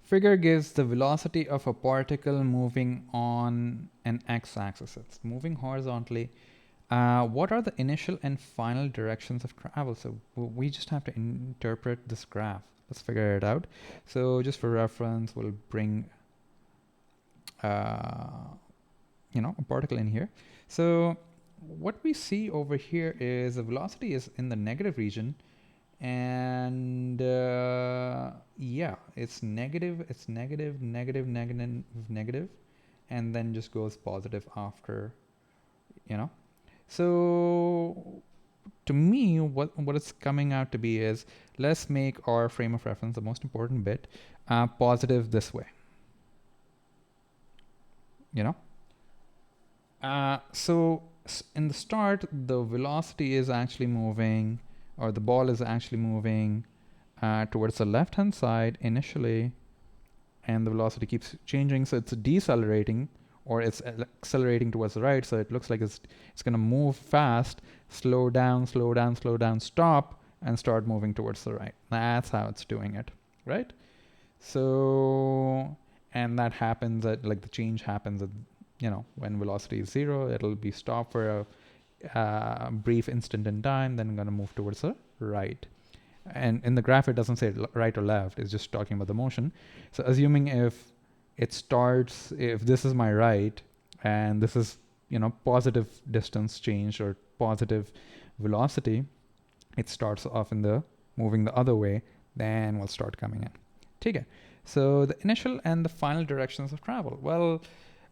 Figure gives the velocity of a particle moving on an x-axis. It's moving horizontally. What are the initial and final directions of travel? So we just have to interpret this graph. Let's figure it out. So just for reference, we'll bring a particle in here. So what we see over here is the velocity is in the negative region, and yeah, it's negative, negative, and then just goes positive after, so to me, what it's coming out to be is, let's make our frame of reference, the most important bit, positive this way, so in the start, the velocity is actually moving, or the ball is actually moving towards the left hand side initially, and the velocity keeps changing, so it's decelerating, or it's accelerating towards the right, so it looks like it's going to move fast, slow down, stop, and start moving towards the right. That's how it's doing it, right? So, and that happens at, like, the change happens at, when velocity is 0, it'll be stopped for a brief instant in time, then going to move towards the right. And in the graph, it doesn't say right or left, it's just talking about the motion. So assuming if this is my right, and this is, positive distance change or positive velocity, it starts off in the moving the other way, then we'll start coming in. Okay. So the initial and the final directions of travel. Well,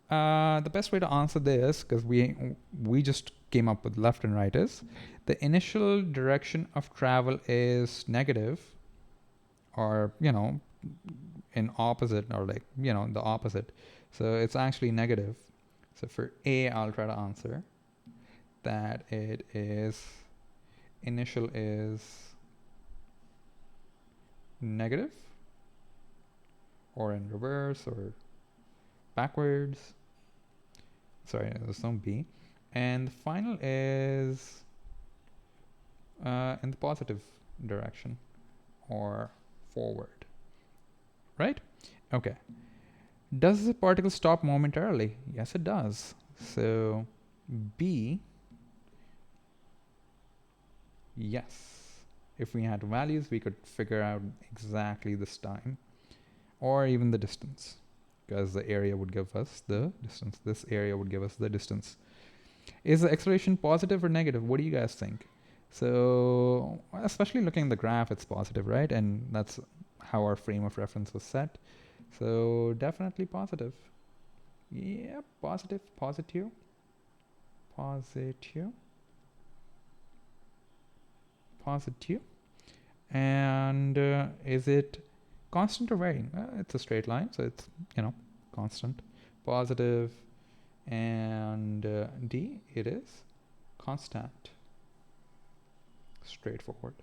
the best way to answer this, because we just came up with left and right, is the initial direction of travel is negative, or in opposite, or like the opposite. So it's actually negative. So for A, I'll try to answer that it is initial is negative, or in reverse, or backwards. Sorry, there's no B. And the final is in the positive direction, or forward, right? Okay. Does the particle stop momentarily? Yes, it does. So B, yes. If we had values, we could figure out exactly this time, or even the distance, because the area would give us the distance. This area would give us the distance. Is the acceleration positive or negative? What do you guys think? So, especially looking at the graph, it's positive, right? And that's how our frame of reference was set. So definitely positive. Yeah, positive. And is it constant or varying? It's a straight line, so it's, constant. Positive. And D, it is constant. Straightforward.